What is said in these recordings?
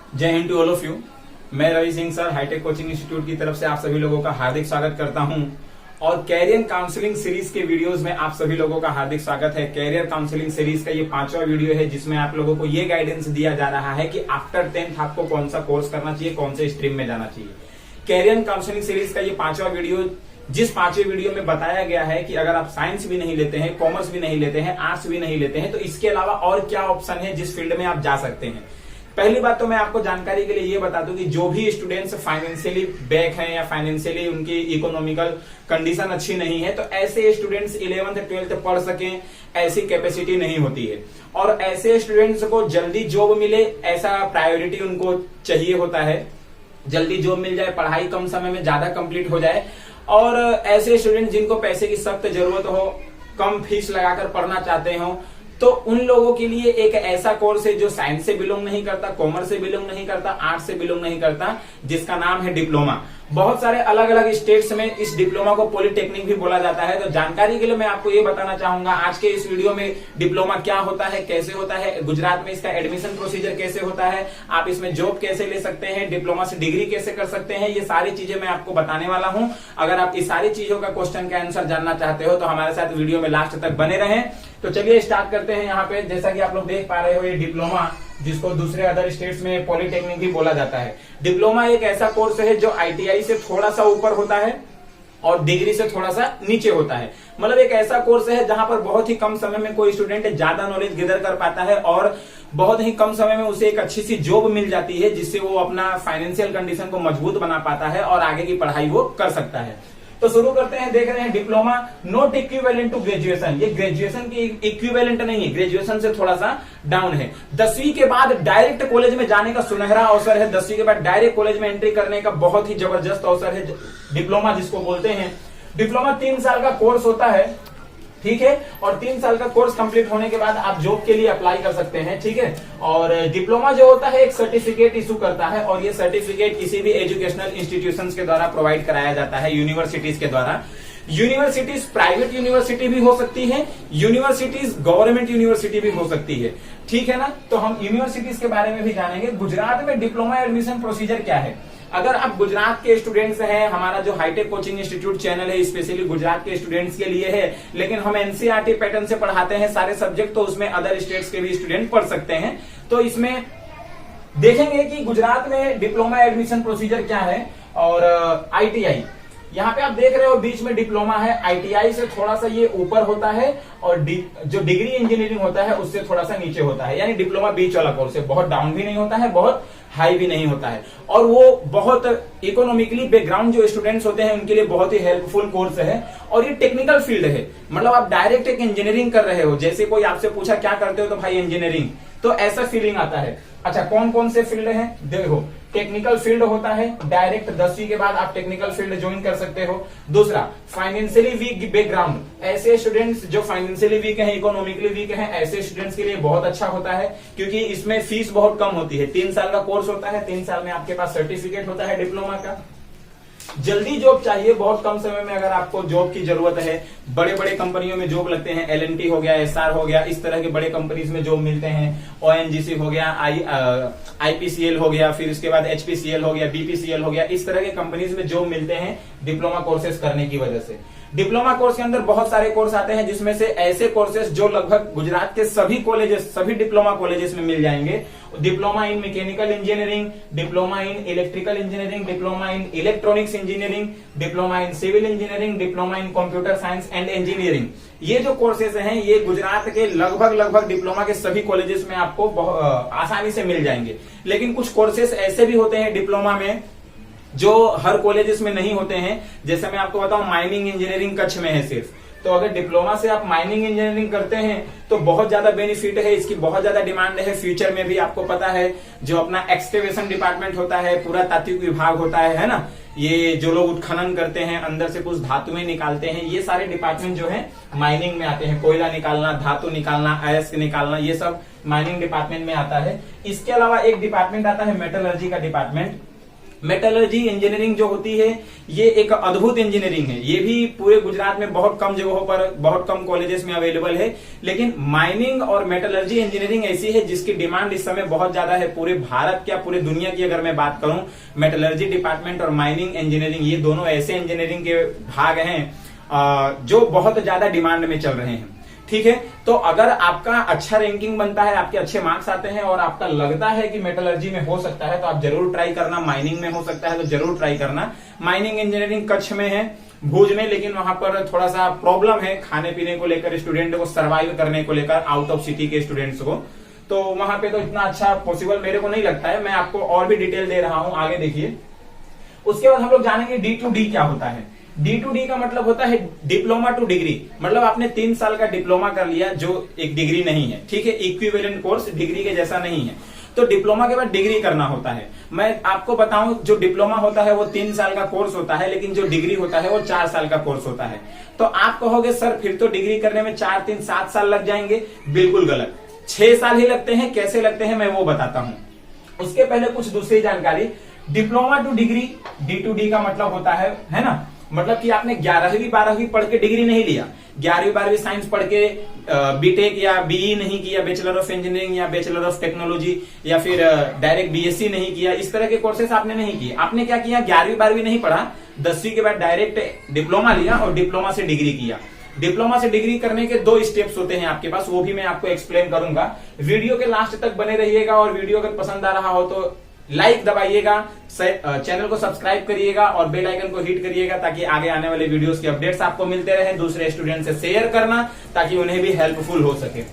जय Hind to all of you. मैं Ravi Singh sir hitech coaching institute की तरफ से आप सभी लोगों का हार्दिक स्वागत करता हूं और कैरियर काउंसलिंग सीरीज के वीडियोस में आप सभी लोगों का हार्दिक स्वागत है। कैरियर काउंसलिंग सीरीज का ये 5वां वीडियो है जिसमें आप लोगों को ये गाइडेंस दिया जा रहा है कि आफ्टर 10th आपको कौन सा कोर्स करना चाहिए, कौन से स्ट्रीम में जाना चाहिए। कैरियर काउंसलिंग सीरीज का ये 5वां वीडियो, जिस 5वें वीडियो में बताया गया है कि अगर आप साइंस भी नहीं लेते हैं, कॉमर्स भी नहीं लेते हैं, आर्ट्स भी नहीं लेते हैं, तो इसके अलावा और क्या ऑप्शन है जिस फील्ड में आप जा सकते हैं। पहली बात तो मैं आपको जानकारी के लिए ये बता दूं कि जो भी स्टूडेंट्स फाइनेंशियली बैक हैं या फाइनेंशियली उनकी इकोनॉमिकल कंडीशन अच्छी नहीं है, तो ऐसे स्टूडेंट्स 11th 12th पढ़ सकें ऐसी कैपेसिटी नहीं होती है। और ऐसे स्टूडेंट्स को जल्दी जॉब मिले ऐसा प्रायोरिटी उनको चाहिए होता है। जल्दी जॉब मिल जाए, पढ़ाई कम समय में ज्यादा कंप्लीट हो जाए। और ऐसे स्टूडेंट जिनको पैसे की सख्त जरूरत हो, कम फीस लगाकर पढ़ना चाहते हो, तो उन लोगों के लिए एक ऐसा कोर्स है जो साइंस से बिलोंग नहीं करता, कॉमर्स से बिलोंग नहीं करता, आर्ट्स से बिलोंग नहीं करता, जिसका नाम है डिप्लोमा। बहुत सारे अलग अलग स्टेट्स में इस डिप्लोमा को पॉलिटेक्निक भी बोला जाता है। तो जानकारी के लिए मैं आपको ये बताना चाहूंगा आज के इस वीडियो में डिप्लोमा क्या होता है, कैसे होता है, गुजरात में इसका एडमिशन प्रोसीजर कैसे होता है, आप इसमें जॉब कैसे ले सकते हैं, डिप्लोमा से डिग्री कैसे कर सकते हैं, ये सारी चीजें मैं आपको बताने वाला हूं। अगर आप इस सारी चीजों का क्वेश्चन का आंसर जानना चाहते हो तो हमारे साथ वीडियो में लास्ट तक बने रहें। तो चलिए स्टार्ट करते हैं। यहाँ पे जैसा कि आप लोग देख पा रहे हो, ये डिप्लोमा, जिसको दूसरे अदर स्टेट्स में पॉलिटेक्निक भी बोला जाता है। डिप्लोमा एक ऐसा कोर्स है जो आईटीआई से थोड़ा सा ऊपर होता है और डिग्री से थोड़ा सा नीचे होता है। मतलब एक ऐसा कोर्स है जहां पर बहुत ही कम समय में कोई स्टूडेंट ज्यादा नॉलेज गैदर कर पाता है और बहुत ही कम समय में उसे एक अच्छी सी जॉब मिल जाती है, जिससे वो अपना फाइनेंशियल कंडीशन को मजबूत बना पाता है और आगे की पढ़ाई वो कर सकता है। तो शुरू करते हैं। देख रहे हैं diploma not equivalent to graduation. ये ग्रेजुएशन की इक्विवेलेंट नहीं है, ग्रेजुएशन से थोड़ा सा डाउन है। 10वीं के बाद डायरेक्ट कॉलेज में जाने का सुनहरा अवसर है। 10वीं के बाद डायरेक्ट कॉलेज में एंट्री करने का बहुत ही जबरदस्त अवसर है। डिप्लोमा जिसको बोलते हैं, डिप्लोमा 3 साल का कोर्स होता है, ठीक है। और 3 साल का कोर्स कंप्लीट होने के बाद आप जॉब के लिए अप्लाई कर सकते हैं, ठीक है। और डिप्लोमा जो होता है एक सर्टिफिकेट इशू करता है और ये सर्टिफिकेट किसी भी एजुकेशनल इंस्टीट्यूशंस के द्वारा प्रोवाइड कराया जाता है, यूनिवर्सिटीज के द्वारा। यूनिवर्सिटीज प्राइवेट यूनिवर्सिटी भी हो सकती है, यूनिवर्सिटीज गवर्नमेंट यूनिवर्सिटी भी हो सकती है, ठीक है ना। तो हम यूनिवर्सिटीज के बारे में भी जानेंगे। गुजरात में डिप्लोमा एडमिशन प्रोसीजर क्या है। अगर आप गुजरात के स्टूडेंट्स हैं, हमारा जो हाईटेक कोचिंग इंस्टीट्यूट चैनल है स्पेशली गुजरात के स्टूडेंट्स के लिए है, लेकिन हम एनसीईआरटी पैटर्न से पढ़ाते हैं सारे सब्जेक्ट, तो उसमें अदर स्टेट्स के भी स्टूडेंट पढ़ सकते हैं। तो इसमें देखेंगे कि गुजरात में डिप्लोमा एडमिशन प्रोसीजर क्या है। और आईटीआई यहाँ पे आप देख रहे हो बीच में डिप्लोमा है, आईटीआई से थोड़ा सा ये ऊपर होता है और जो डिग्री इंजीनियरिंग होता है उससे थोड़ा सा नीचे होता है। यानी डिप्लोमा बीच वाला कोर्स है, बहुत डाउन भी नहीं होता है, बहुत हाई भी नहीं होता है। और वो बहुत इकोनॉमिकली बैकग्राउंड जो स्टूडेंट्स होते हैं उनके लिए बहुत ही हेल्पफुल कोर्स है। और ये टेक्निकल फील्ड है, मतलब आप डायरेक्ट एक इंजीनियरिंग कर रहे हो। जैसे कोई आपसे पूछा क्या करते हो तो भाई इंजीनियरिंग, तो ऐसा फीलिंग आता है। अच्छा, कौन कौन से फील्ड हैं देखो। टेक्निकल फील्ड होता है, डायरेक्ट 10वीं के बाद आप टेक्निकल फील्ड ज्वाइन कर सकते हो। दूसरा, फाइनेंशियली वीक बैकग्राउंड, ऐसे स्टूडेंट्स जो फाइनेंशियली वीक हैं, इकोनॉमिकली वीक हैं, ऐसे स्टूडेंट्स के लिए बहुत अच्छा होता है क्योंकि इसमें फीस बहुत कम होती है। 3 साल का कोर्स होता है, 3 साल में आपके पास सर्टिफिकेट होता है डिप्लोमा का। जल्दी जॉब चाहिए, बहुत कम समय में अगर आपको जॉब की जरूरत है, बड़े बड़े कंपनियों में जॉब लगते हैं, एलएनटी हो गया, एसआर हो गया, इस तरह के बड़े कंपनीज में जॉब मिलते हैं। ओएनजीसी हो गया, आईपीसीएल हो गया, फिर उसके बाद एचपीसीएल हो गया, बीपीसीएल हो गया, इस तरह के कंपनीज में जॉब मिलते हैं डिप्लोमा कोर्सेज करने की वजह से। डिप्लोमा कोर्स के अंदर बहुत सारे कोर्स आते हैं, जिसमें से ऐसे कोर्सेज जो लगभग गुजरात के सभी कॉलेजेस, सभी डिप्लोमा कॉलेजेस में मिल जाएंगे। Diploma in mechanical engineering, diploma in electrical engineering, diploma in electronics engineering, diploma in civil engineering, diploma in computer science and engineering. ये जो कोर्सेज हैं ये गुजरात के लगभग डिप्लोमा के सभी कॉलेजेस में आपको आसानी से मिल जाएंगे। लेकिन कुछ कोर्सेज ऐसे भी होते हैं डिप्लोमा में जो हर कॉलेजेस में नहीं होते हैं। जैसे मैं आपको बताऊं, माइनिंग इंजीनियरिंग कच्छ में है सिर्फ। तो अगर डिप्लोमा से आप माइनिंग इंजीनियरिंग करते हैं तो बहुत ज्यादा बेनिफिट है, इसकी बहुत ज्यादा डिमांड है फ्यूचर में भी। आपको पता है जो अपना एक्सकेवेशन डिपार्टमेंट होता है, पूरा तात्विक विभाग होता है ना, ये जो लोग उत्खनन करते हैं, अंदर से कुछ धातुएं निकालते हैं, ये सारे डिपार्टमेंट जो है माइनिंग में आते हैं। कोयला निकालना, धातु निकालना, अयस्क निकालना, ये सब माइनिंग डिपार्टमेंट में आता है। इसके अलावा एक डिपार्टमेंट आता है मेटलर्जी का डिपार्टमेंट। मेटलर्जी इंजीनियरिंग जो होती है ये एक अद्भुत इंजीनियरिंग है। ये भी पूरे गुजरात में बहुत कम जगहों पर, बहुत कम कॉलेजेस में अवेलेबल है। लेकिन माइनिंग और मेटलर्जी इंजीनियरिंग ऐसी है जिसकी डिमांड इस समय बहुत ज्यादा है। पूरे भारत क्या पूरे दुनिया की अगर मैं बात करूं, मेटलर्जी डिपार्टमेंट और माइनिंग इंजीनियरिंग ये दोनों ऐसे इंजीनियरिंग के भाग हैं जो बहुत ज्यादा डिमांड में चल रहे हैं। ठीक है, तो अगर आपका अच्छा रैंकिंग बनता है, आपके अच्छे मार्क्स आते हैं और आपका लगता है कि मेटलर्जी में हो सकता है तो आप जरूर ट्राई करना। माइनिंग में हो सकता है तो जरूर ट्राई करना। माइनिंग इंजीनियरिंग कच्छ में है, भुज में, लेकिन वहां पर थोड़ा सा प्रॉब्लम है खाने पीने को लेकर, स्टूडेंट को सर्वाइव करने को लेकर, आउट ऑफ सिटी के स्टूडेंट्स को। तो वहां पे तो इतना अच्छा पॉसिबल मेरे को नहीं लगता है। मैं आपको और भी डिटेल दे रहा हूं, आगे देखिए। उसके बाद हम लोग जानेंगे D2D क्या होता है। D2D का मतलब होता है डिप्लोमा टू डिग्री। मतलब आपने 3 साल का डिप्लोमा कर लिया जो एक डिग्री नहीं है। ठीक है, इक्विवेलेंट कोर्स डिग्री के जैसा नहीं है। तो डिप्लोमा के बाद डिग्री करना होता है। मैं आपको बताऊं, जो डिप्लोमा होता है वो 3 साल का कोर्स होता है, लेकिन जो डिग्री होता है वो 4 साल का कोर्स होता है। तो आप कहोगे सर फिर तो डिग्री करने में 4, 3, 7 साल लग जाएंगे। बिल्कुल गलत, 6 साल ही लगते हैं। कैसे लगते हैं मैं वो बताता हूं। उसके पहले कुछ दूसरी जानकारी। डिप्लोमा टू डिग्री D2D का मतलब होता है ना, मतलब कि आपने 11वीं 12वीं पढ़ के डिग्री नहीं लिया, 11वीं 12वीं साइंस पढ़ के बीटेक या बीई नहीं किया, बैचलर ऑफ इंजीनियरिंग या बैचलर ऑफ टेक्नोलॉजी, या फिर डायरेक्ट बीएससी नहीं किया। इस तरह के कोर्सेस आपने नहीं किए। आपने क्या किया, 11वीं 12वीं नहीं पढ़ा, 10वीं के बाद डायरेक्ट डिप्लोमा लिया और डिप्लोमा से डिग्री किया। डिप्लोमा से डिग्री करने के 2 स्टेप्स होते हैं आपके पास, वो भी मैं आपको एक्सप्लेन करूंगा। वीडियो के लास्ट तक बने रहिएगा और वीडियो अगर पसंद आ रहा हो तो लाइक दबाइएगा, चैनल को सब्सक्राइब करिएगा और बेल आइकन को हिट करिएगा ताकि आगे आने वाले वीडियोस के अपडेट्स आपको मिलते रहे। दूसरे स्टूडेंट से शेयर करना ताकि उन्हें भी हेल्पफुल हो सके।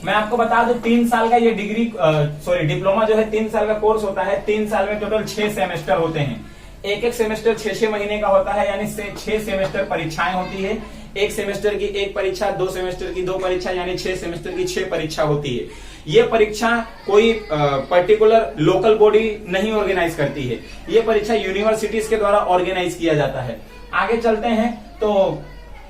मैं आपको बता दूं 3 साल का ये डिप्लोमा जो है 3 साल का कोर्स होता है। 3 साल में टोटल 6 सेमेस्टर होते हैं। एक सेमेस्टर 6 महीने का होता है, यानी 6 सेमेस्टर परीक्षाएं होती है। एक सेमेस्टर की 1 परीक्षा, 2 सेमेस्टर की 2 परीक्षा, यानी 6 सेमेस्टर की 6 परीक्षा होती है। ये परीक्षा कोई पर्टिकुलर लोकल बॉडी नहीं ऑर्गेनाइज करती है। ये परीक्षा यूनिवर्सिटीज के द्वारा ऑर्गेनाइज किया जाता है। आगे चलते हैं तो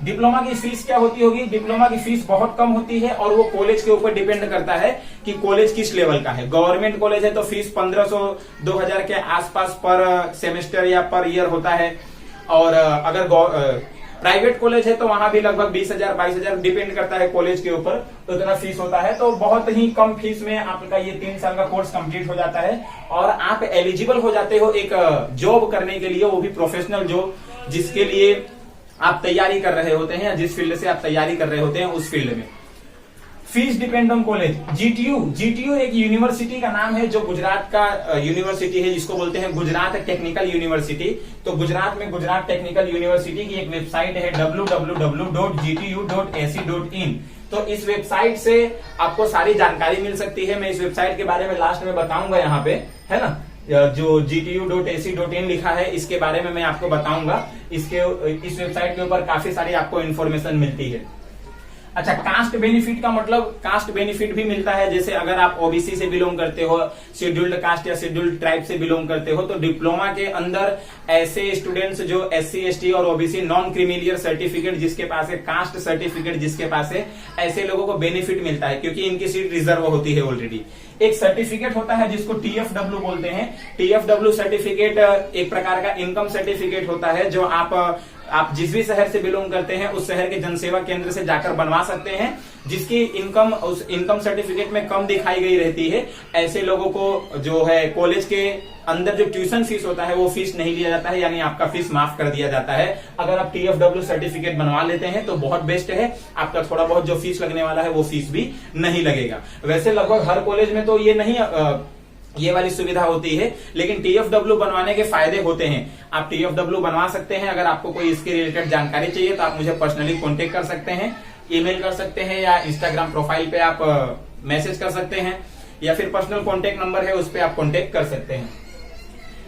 डिप्लोमा की फीस क्या होती होगी। डिप्लोमा की फीस बहुत कम होती है और वो कॉलेज के ऊपर डिपेंड करता है कि कॉलेज किस लेवल का है। गवर्नमेंट कॉलेज है तो फीस 1500-2000 के आसपास पर सेमेस्टर या पर ईयर होता है, और अगर प्राइवेट कॉलेज है तो वहां भी लगभग 20,000-22,000 डिपेंड करता है कॉलेज के ऊपर, तो इतना फीस होता है। तो बहुत ही कम फीस में आपका ये 3 साल का कोर्स कंप्लीट हो जाता है और आप एलिजिबल हो जाते हो एक जॉब करने के लिए, वो भी प्रोफेशनल जॉब, जिसके लिए आप तैयारी कर रहे होते हैं या जिस फील्ड से आप तैयारी कर रहे होते हैं उस फील्ड में। Fees depend on college. GTU एक यूनिवर्सिटी का नाम है जो गुजरात का यूनिवर्सिटी है, जिसको बोलते हैं गुजरात टेक्निकल यूनिवर्सिटी। तो गुजरात में गुजरात टेक्निकल यूनिवर्सिटी की एक वेबसाइट है www.gtu.ac.in। तो इस वेबसाइट से आपको सारी जानकारी मिल सकती है। मैं इस वेबसाइट के बारे में लास्ट में बताऊंगा, यहाँ पे है ना, जो gtu.ac.in लिखा है इसके बारे में मैं आपको बताऊंगा। इस वेबसाइट के ऊपर काफी सारी आपको इन्फॉर्मेशन मिलती है। अच्छा, कास्ट बेनिफिट का मतलब कास्ट बेनिफिट भी मिलता है। जैसे अगर आप ओबीसी से बिलोंग करते हो, शेड्यूल्ड कास्ट या शेड्यूल्ड ट्राइब से बिलोंग करते हो, तो डिप्लोमा के अंदर ऐसे स्टूडेंट्स जो SC ST और ओबीसी नॉन क्रीमिलियर सर्टिफिकेट जिसके पास है, कास्ट सर्टिफिकेट जिसके पास है, ऐसे लोगों को बेनिफिट मिलता है क्योंकि इनकी सीट रिजर्व होती है ऑलरेडी। एक सर्टिफिकेट होता है जिसको TFW बोलते हैं। TFW सर्टिफिकेट एक प्रकार का इनकम सर्टिफिकेट होता है जो आप जिस भी शहर से बिलोंग करते हैं उस शहर के जनसेवा केंद्र से जाकर बनवा सकते हैं, जिसकी इनकम उस इनकम सर्टिफिकेट में कम दिखाई गई रहती है। ऐसे लोगों को जो है कॉलेज के अंदर जो ट्यूशन फीस होता है वो फीस नहीं लिया जाता है, यानी आपका फीस माफ कर दिया जाता है। अगर आप TFW सर्टिफिकेट बनवा लेते हैं तो बहुत बेस्ट है, आपका थोड़ा बहुत जो फीस लगने वाला है वो फीस भी नहीं लगेगा। वैसे लगभग हर कॉलेज में तो ये वाली सुविधा होती है, लेकिन TFW बनवाने के फायदे होते हैं। आप TFW बनवा सकते हैं। अगर आपको कोई इसके रिलेटेड जानकारी चाहिए तो आप मुझे पर्सनली कांटेक्ट कर सकते हैं, ईमेल कर सकते हैं, या इंस्टाग्राम प्रोफाइल पे आप मैसेज कर सकते हैं, या फिर पर्सनल कांटेक्ट नंबर है उस पर आप कांटेक्ट कर सकते हैं।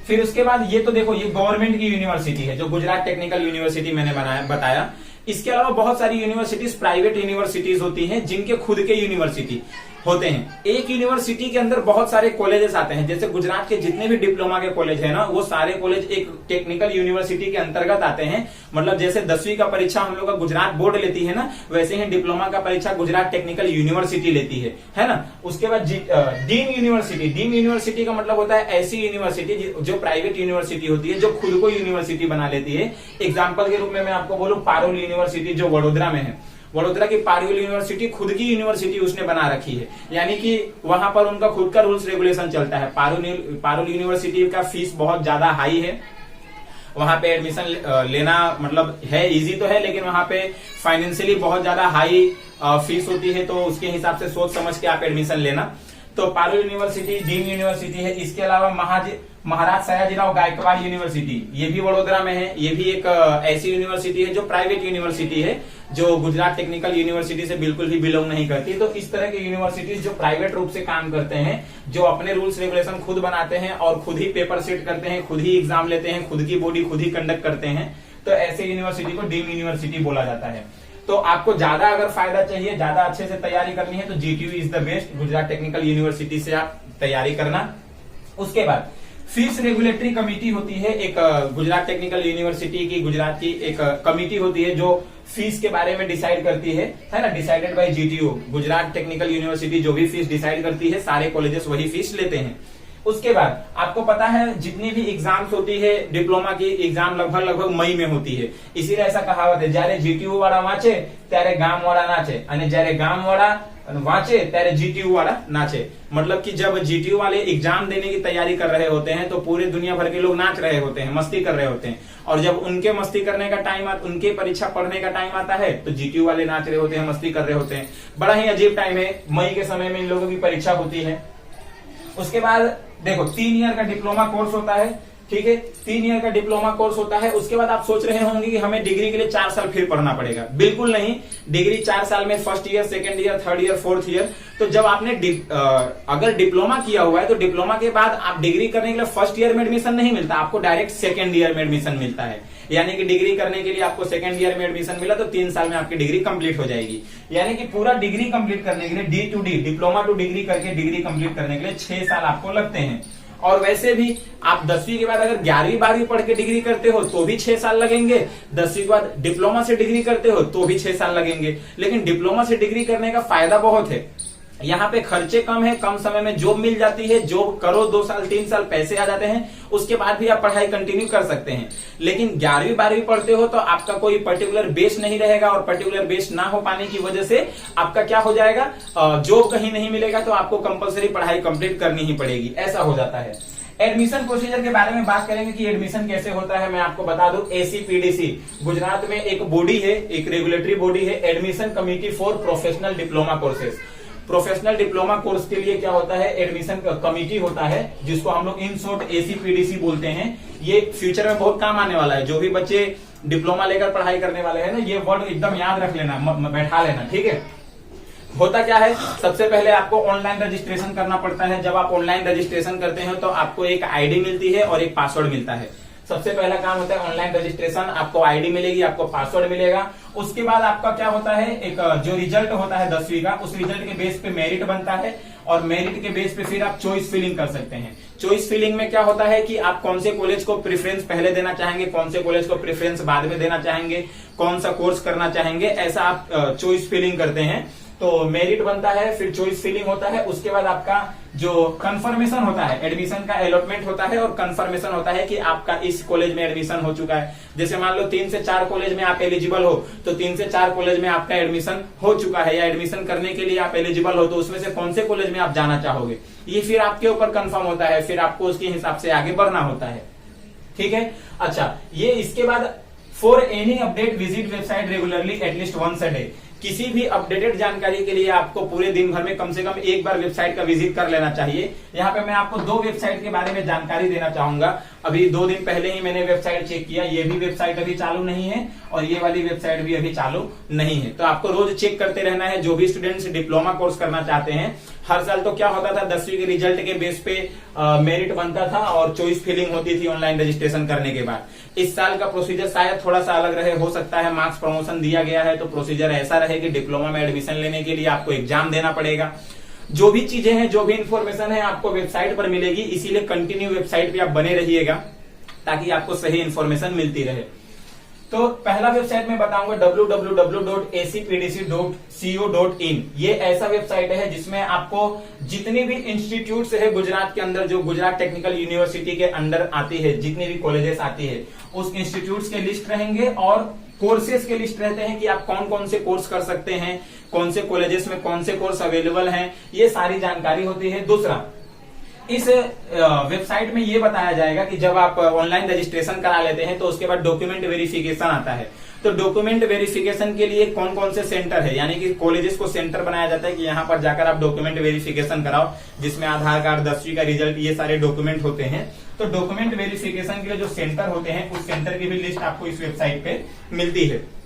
फिर उसके बाद ये तो देखो, ये गवर्नमेंट की यूनिवर्सिटी है जो गुजरात टेक्निकल यूनिवर्सिटी मैंने बताया। इसके अलावा बहुत सारी यूनिवर्सिटीज प्राइवेट यूनिवर्सिटीज होती हैं जिनके खुद के यूनिवर्सिटी होते हैं। एक यूनिवर्सिटी के अंदर बहुत सारे कॉलेजेस आते हैं, जैसे गुजरात के जितने भी डिप्लोमा के कॉलेज है ना, वो सारे कॉलेज एक टेक्निकल यूनिवर्सिटी के अंतर्गत आते हैं। मतलब जैसे 10वीं का परीक्षा हम लोग का गुजरात बोर्ड लेती है ना, वैसे ही डिप्लोमा का परीक्षा गुजरात टेक्निकल यूनिवर्सिटी लेती है ना। उसके बाद डीम यूनिवर्सिटी, डीम यूनिवर्सिटी का मतलब होता है ऐसी यूनिवर्सिटी जो प्राइवेट यूनिवर्सिटी होती है, जो खुद को यूनिवर्सिटी बना लेती है। एग्जाम्पल के रूप में मैं आपको बोलूं, पारुल यूनिवर्सिटी जो वडोदरा में है, वडोदरा की पारुल यूनिवर्सिटी खुद की यूनिवर्सिटी उसने बना रखी है, यानी कि वहां पर उनका खुद का रूल्स रेगुलेशन चलता है। पारुल यूनिवर्सिटी का फीस बहुत ज्यादा हाई है, वहां पे एडमिशन लेना मतलब है इजी तो है, लेकिन वहां पे फाइनेंशियली बहुत ज्यादा हाई फीस होती है, तो उसके हिसाब से सोच समझ के आप एडमिशन लेना। तो पारुल यूनिवर्सिटी डीम यूनिवर्सिटी है। इसके अलावा महाराज सयाजीराव गायकवाड़ यूनिवर्सिटी, ये भी वडोदरा में है। ये भी एक ऐसी यूनिवर्सिटी है जो प्राइवेट यूनिवर्सिटी है, जो गुजरात टेक्निकल यूनिवर्सिटी से बिल्कुल भी बिलोंग नहीं करती। तो इस तरह की यूनिवर्सिटीज जो प्राइवेट रूप से काम करते हैं, जो अपने रूल्स रेगुलेशन खुद बनाते हैं और खुद ही पेपर सेट करते हैं, खुद ही एग्जाम लेते हैं, खुद की बॉडी खुद ही कंडक्ट करते हैं, तो ऐसे यूनिवर्सिटी को डीम यूनिवर्सिटी बोला जाता है। तो आपको ज्यादा अगर फायदा चाहिए, ज्यादा अच्छे से तैयारी करनी है, तो GTU is the best, Gujarat technical university से आप तैयारी करना। उसके बाद फीस रेगुलेटरी कमेटी होती है, एक गुजरात टेक्निकल यूनिवर्सिटी की गुजरात की एक कमेटी होती है जो फीस के बारे में डिसाइड करती है ना, decided by GTU. Gujarat technical university जो भी फीस डिसाइड करती है, सारे कॉलेजेस वही फीस लेते हैं। उसके बाद आपको पता है जितनी भी एग्जाम्स होती है डिप्लोमा की, एग्जाम लगभग मई में होती है। इसीलिए ऐसा कहावत है, जયારે जीटीयू वाला वांचे ત્યારે ગામ વાળા નાચે, અને જ્યારે ગામ વાળા वांचे ત્યારે जीटीयू वाला नाचे। मतलब कि जब जीटीयू वाले एग्जाम देने की तैयारी कर रहे होते हैं, तो पूरे दुनिया भर के लोग नाच रहे होते हैं, मस्ती कर रहे होते हैं, और जब उनके मस्ती करने का टाइम आता, उनके परीक्षा पढ़ने का टाइम आता है, तो जीटीयू वाले नाच रहे होते हैं, मस्ती कर रहे होते हैं। बड़ा ही अजीब टाइम है, मई के समय में इन लोगों की परीक्षा होती है। उसके बाद देखो 3 ईयर का डिप्लोमा कोर्स होता है, ठीक है, 3 ईयर का डिप्लोमा कोर्स होता है। उसके बाद आप सोच रहे होंगे कि हमें डिग्री के लिए 4 साल फिर पढ़ना पड़ेगा। बिल्कुल नहीं, डिग्री 4 साल में first year, second year, third year, fourth year. तो जब आपने अगर डिप्लोमा किया हुआ है, तो डिप्लोमा के बाद आप डिग्री करने के लिए फर्स्ट ईयर में एडमिशन नहीं मिलता, आपको डायरेक्ट सेकंड ईयर में एडमिशन मिलता है। यानी कि डिग्री करने के लिए आपको सेकंड ईयर में एडमिशन मिला, तो 3 साल में आपकी डिग्री कंप्लीट हो जाएगी। यानी कि पूरा डिग्री कंप्लीट करने के लिए D to D, diploma to degree करके डिग्री कंप्लीट करने के लिए 6 साल आपको लगते हैं। और वैसे भी आप 10वीं के बाद अगर 11वीं 12वीं पढ़ के डिग्री करते हो तो भी 6 साल लगेंगे, 10वीं के बाद डिप्लोमा से डिग्री करते हो तो भी 6 साल लगेंगे। लेकिन डिप्लोमा से डिग्री करने का फायदा बहुत है, यहाँ पे खर्चे कम है, कम समय में जॉब मिल जाती है, जॉब करो 2 साल 3 साल पैसे आ जाते हैं, उसके बाद भी आप पढ़ाई कंटिन्यू कर सकते हैं। लेकिन 11वीं 12वीं पढ़ते हो तो आपका कोई पर्टिकुलर बेस नहीं रहेगा, और पर्टिकुलर बेस ना हो पाने की वजह से आपका क्या हो जाएगा, जॉब कहीं नहीं मिलेगा, तो आपको कंपलसरी पढ़ाई कंप्लीट करनी ही पड़ेगी, ऐसा हो जाता है। एडमिशन प्रोसीजर के बारे में बात करेंगे कि एडमिशन कैसे होता है। मैं आपको बता दूं, एसीपीडीसी गुजरात में एक बॉडी है, एक रेगुलेटरी बॉडी है, admission committee for professional diploma courses. Professional diploma course के लिए क्या होता है, एडमिशन कमिटी होता है, जिसको हम लोग इन शॉर्ट एसीपीडीसी बोलते हैं। ये फ्यूचर में बहुत काम आने वाला है, जो भी बच्चे डिप्लोमा लेकर पढ़ाई करने वाले हैं ना, ये वर्ड एकदम याद रख लेना, बैठा लेना, ठीक है। होता क्या है, सबसे पहले आपको ऑनलाइन रजिस्ट्रेशन करना पड़ता है। जब आप ऑनलाइन रजिस्ट्रेशन करते हैं तो आपको एक आईडी मिलती है और एक पासवर्ड मिलता है। सबसे पहला काम होता है ऑनलाइन रजिस्ट्रेशन, आपको आईडी मिलेगी, आपको पासवर्ड मिलेगा। उसके बाद आपका क्या होता है, एक जो रिजल्ट होता है 10वीं का, उस रिजल्ट के बेस पे मेरिट बनता है, और मेरिट के बेस पे फिर आप चॉइस फिलिंग कर सकते हैं। चॉइस फिलिंग में क्या होता है कि आप कौन से कॉलेज को प्रेफरेंस पहले देना चाहेंगे, कौन से कॉलेज को प्रेफरेंस बाद में देना चाहेंगे, कौन सा कोर्स करना चाहेंगे, ऐसा आप चॉइस फिलिंग करते हैं। तो मेरिट बनता है, फिर चॉइस फिलिंग होता है, उसके बाद आपका जो कंफर्मेशन होता है, एडमिशन का अलॉटमेंट होता है, और कंफर्मेशन होता है कि आपका इस कॉलेज में एडमिशन हो चुका है। जैसे मान लो 3 से 4 कॉलेज में आप एलिजिबल हो, तो 3 से 4 कॉलेज में आपका एडमिशन हो चुका है, या एडमिशन करने के लिए आप एलिजिबल हो, तो उसमें से कौन से कॉलेज में आप जाना चाहोगे, ये फिर आपके ऊपर कंफर्म होता है, फिर आपको उसके हिसाब से आगे बढ़ना होता है, ठीक है। अच्छा, ये इसके बाद for any update visit website regularly at least once a day. किसी भी अपडेटेड जानकारी के लिए आपको पूरे दिन भर में कम से कम एक बार वेबसाइट का विजिट कर लेना चाहिए। यहाँ पे मैं आपको 2 वेबसाइट के बारे में जानकारी देना चाहूंगा। अभी 2 दिन पहले ही मैंने वेबसाइट चेक किया, ये भी वेबसाइट अभी चालू नहीं है और ये वाली वेबसाइट भी अभी चालू नहीं है। तो आपको रोज चेक करते रहना है। जो भी स्टूडेंट्स डिप्लोमा कोर्स करना चाहते हैं, हर साल तो क्या होता था, 10वीं के रिजल्ट के बेस पे मेरिट बनता था और चॉइस फिलिंग होती थी ऑनलाइन रजिस्ट्रेशन करने के बाद। इस साल का प्रोसीजर शायद थोड़ा सा अलग रहे, हो सकता है मार्क्स प्रमोशन दिया गया है तो प्रोसीजर ऐसा रहे कि डिप्लोमा में एडमिशन लेने के लिए आपको एग्जाम देना पड़ेगा। जो भी चीजें हैं, जो भी इंफॉर्मेशन है आपको वेबसाइट पर मिलेगी, इसीलिए कंटिन्यू वेबसाइट पे आप बने रहिएगा ताकि आपको सही इंफॉर्मेशन मिलती रहे। तो पहला वेबसाइट मैं बताऊंगा www.acpdc.co.in। ये ऐसा वेबसाइट है जिसमें आपको जितनी भी इंस्टीट्यूट्स है गुजरात के अंदर, जो गुजरात टेक्निकल यूनिवर्सिटी के अंडर आती है, जितनी भी कॉलेजेस आती है, उस इंस्टीट्यूट्स के लिस्ट रहेंगे और कोर्सेज के लिस्ट रहते हैं कि आप कौन कौन से कोर्स कर सकते हैं, कौन से कॉलेजेस में कौन से कोर्स अवेलेबल हैं, ये सारी जानकारी होती है। दूसरा, इस वेबसाइट में ये बताया जाएगा कि जब आप ऑनलाइन रजिस्ट्रेशन करा लेते हैं तो उसके बाद डॉक्यूमेंट वेरिफिकेशन आता है। तो डॉक्यूमेंट वेरिफिकेशन के लिए कौन कौन से सेंटर है, यानी कि कॉलेजेस को सेंटर बनाया जाता है कि यहाँ पर जाकर आप डॉक्यूमेंट वेरिफिकेशन कराओ, जिसमें आधार कार्ड, 10वीं का रिजल्ट, ये सारे डॉक्यूमेंट होते हैं। तो डॉक्यूमेंट वेरिफिकेशन के लिए जो सेंटर होते हैं, उस सेंटर की भी लिस्ट आपको इस वेबसाइट पे मिलती है।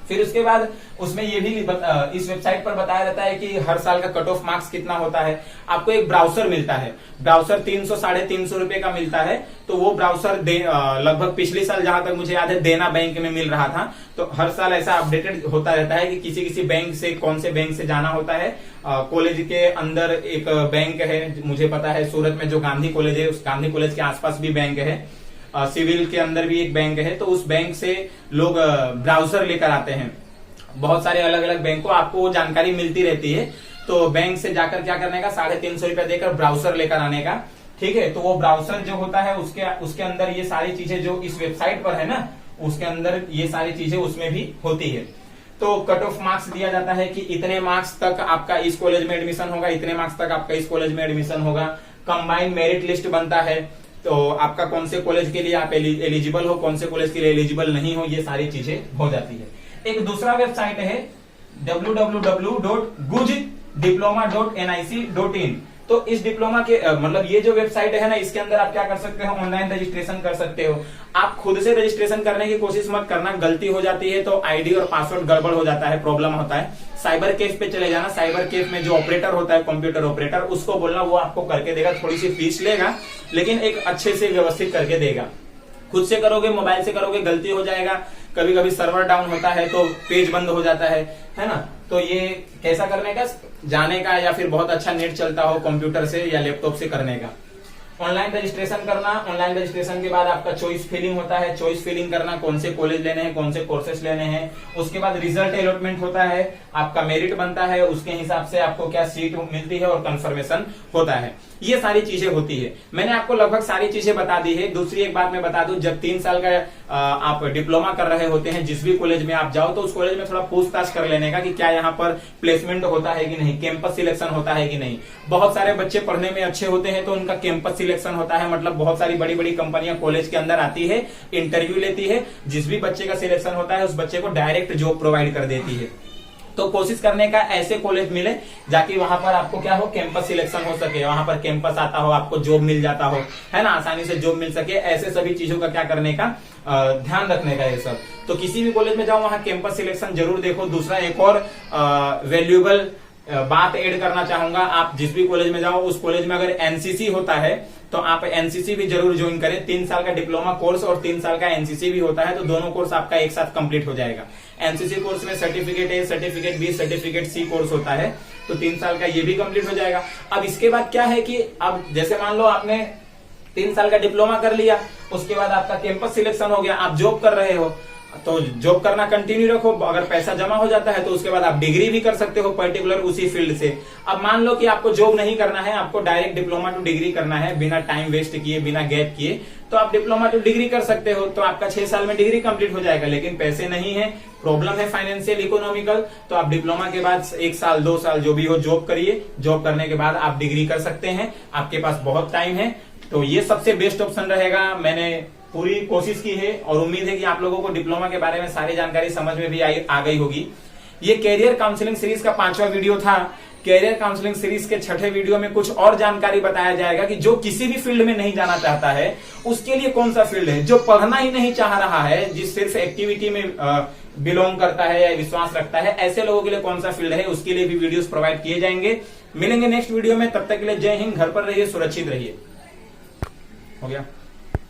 फिर उसके बाद उसमें ये भी इस वेबसाइट पर बताया जाता है कि हर साल का कट ऑफ मार्क्स कितना होता है। आपको एक ब्राउजर मिलता है, ब्राउजर 300-350 रुपए का मिलता है। तो वो ब्राउजर लगभग पिछले साल, जहां तक मुझे याद है, देना बैंक में मिल रहा था। तो हर साल ऐसा अपडेटेड होता रहता है कि किसी किसी बैंक से, कौन से बैंक से जाना होता है। कॉलेज के अंदर एक बैंक है, मुझे पता है सूरत में जो गांधी कॉलेज है, उस गांधी कॉलेज के आसपास भी बैंक है। सिविल के अंदर भी एक बैंक है। तो उस बैंक से लोग ब्राउजर लेकर आते हैं। बहुत सारे अलग अलग बैंक को आपको वो जानकारी मिलती रहती है। तो बैंक से जाकर क्या करने का, 350 रुपया देकर ब्राउजर लेकर आने का। ठीक है, तो वो ब्राउजर जो होता है उसके अंदर ये सारी चीजें जो इस वेबसाइट पर है ना, उसके अंदर ये सारी चीजें उसमें भी होती है। तो कट ऑफ मार्क्स दिया जाता है कि इतने मार्क्स तक आपका इस कॉलेज में एडमिशन होगा, इतने मार्क्स तक आपका इस कॉलेज में एडमिशन होगा। कंबाइंड मेरिट लिस्ट बनता है, तो आपका कौन से कॉलेज के लिए आप एलिजिबल हो, कौन से कॉलेज के लिए एलिजिबल नहीं हो, ये सारी चीजें हो जाती है। एक दूसरा वेबसाइट है www.gujdiploma.nic.in। तो इस डिप्लोमा के मतलब ये जो वेबसाइट है ना, इसके अंदर आप क्या कर सकते हो, ऑनलाइन रजिस्ट्रेशन कर सकते हो। आप खुद से रजिस्ट्रेशन करने की कोशिश मत करना, गलती हो जाती है तो आईडी और पासवर्ड गड़बड़ हो जाता है, प्रॉब्लम होता है। साइबर कैफ पे चले जाना, साइबर कैफ में जो ऑपरेटर होता है, कंप्यूटर ऑपरेटर, उसको बोलना, वो आपको करके देगा। थोड़ी सी फीस लेगा, लेकिन एक अच्छे से व्यवस्थित करके देगा। खुद से करोगे, मोबाइल से करोगे, गलती हो जाएगा। कभी कभी सर्वर डाउन होता है तो पेज बंद हो जाता है ना। तो ये कैसा करने का, जाने का, या फिर बहुत अच्छा नेट चलता हो कंप्यूटर से या लैपटॉप से करने का। ऑनलाइन रजिस्ट्रेशन करना, ऑनलाइन रजिस्ट्रेशन के बाद आपका चॉइस फिलिंग होता है, चॉइस फिलिंग करना, कौन से कॉलेज लेने हैं, कौन से कोर्सेस लेने हैं। उसके बाद रिजल्ट अलॉटमेंट होता है, आपका मेरिट बनता है, उसके हिसाब से आपको क्या सीट मिलती है और कंफर्मेशन होता है। ये सारी चीजें होती है। मैंने आपको लगभग सारी चीजें बता दी है। दूसरी एक बात मैं बता दूं, जब 3 साल का आप डिप्लोमा कर रहे होते हैं, जिस भी कॉलेज में आप जाओ, तो उस कॉलेज में थोड़ा पूछताछ कर लेने का कि क्या यहाँ पर प्लेसमेंट होता है कि नहीं, कैंपस सिलेक्शन होता है कि नहीं। बहुत सारे बच्चे पढ़ने में अच्छे होते हैं तो उनका कैंपस सिलेक्शन होता है, मतलब बहुत सारी बड़ी बड़ी कंपनियां कॉलेज के अंदर आती है, इंटरव्यू लेती है, जिस भी बच्चे का सिलेक्शन होता है उस बच्चे को डायरेक्ट जॉब प्रोवाइड कर देती है। तो कोशिश करने का ऐसे कॉलेज मिले जाके वहां पर आपको क्या हो, कैंपस सिलेक्शन हो सके, वहां पर कैंपस आता हो, आपको जॉब मिल जाता हो, है ना, आसानी से जॉब मिल सके। ऐसे सभी चीजों का क्या करने का, ध्यान रखने का ये सब। तो किसी भी कॉलेज में जाओ, वहां कैंपस सिलेक्शन जरूर देखो। दूसरा एक और वैल्यूएबल बात ऐड करना चाहूंगा, आप जिस भी कॉलेज में जाओ, उस कॉलेज में अगर एनसीसी होता है तो आप एनसीसी भी जरूर ज्वाइन करें। 3 साल का डिप्लोमा कोर्स और 3 साल का एनसीसी भी होता है, तो दोनों कोर्स आपका एक साथ कंप्लीट हो जाएगा। एनसीसी कोर्स में certificate A, certificate B, certificate C course होता है, तो 3 साल का ये भी कंप्लीट हो जाएगा। अब इसके बाद क्या है कि अब जैसे मान लो आपने 3 साल का डिप्लोमा कर लिया, उसके बाद आपका कैंपस सिलेक्शन हो गया, आप जॉब कर रहे हो, तो जॉब करना कंटिन्यू रखो। अगर पैसा जमा हो जाता है तो उसके बाद आप डिग्री भी कर सकते हो पर्टिकुलर उसी फील्ड से। अब मान लो कि आपको जॉब नहीं करना है, आपको डायरेक्ट डिप्लोमा टू डिग्री करना है, बिना टाइम वेस्ट किए, बिना गैप किए, तो आप डिप्लोमा टू डिग्री कर सकते हो। तो आपका 6 साल में डिग्री कंप्लीट हो जाएगा। लेकिन पैसे नहीं है, प्रॉब्लम है फाइनेंशियल इकोनॉमिकल, तो आप डिप्लोमा के बाद 1 साल 2 साल जो भी हो जॉब करिए। जॉब करने के बाद आप डिग्री कर सकते हैं, आपके पास बहुत टाइम है। तो ये सबसे बेस्ट ऑप्शन रहेगा। मैंने पूरी कोशिश की है और उम्मीद है कि आप लोगों को डिप्लोमा के बारे में सारी जानकारी समझ में भी आ गई होगी। ये कैरियर काउंसलिंग सीरीज का 5वां वीडियो था। कैरियर काउंसलिंग सीरीज के 6ठे वीडियो में कुछ और जानकारी बताया जाएगा कि जो किसी भी फील्ड में नहीं जाना चाहता है उसके लिए कौन सा फील्ड है, जो पढ़ना ही नहीं चाह रहा है, जिस सिर्फ एक्टिविटी में बिलोंग करता है या विश्वास रखता है, ऐसे लोगों के लिए कौन सा फील्ड है, उसके लिए भी वीडियोस प्रोवाइड किए जाएंगे। मिलेंगे नेक्स्ट वीडियो में, तब तक के लिए जय हिंद। घर पर रहिए, सुरक्षित रहिए। हो गया।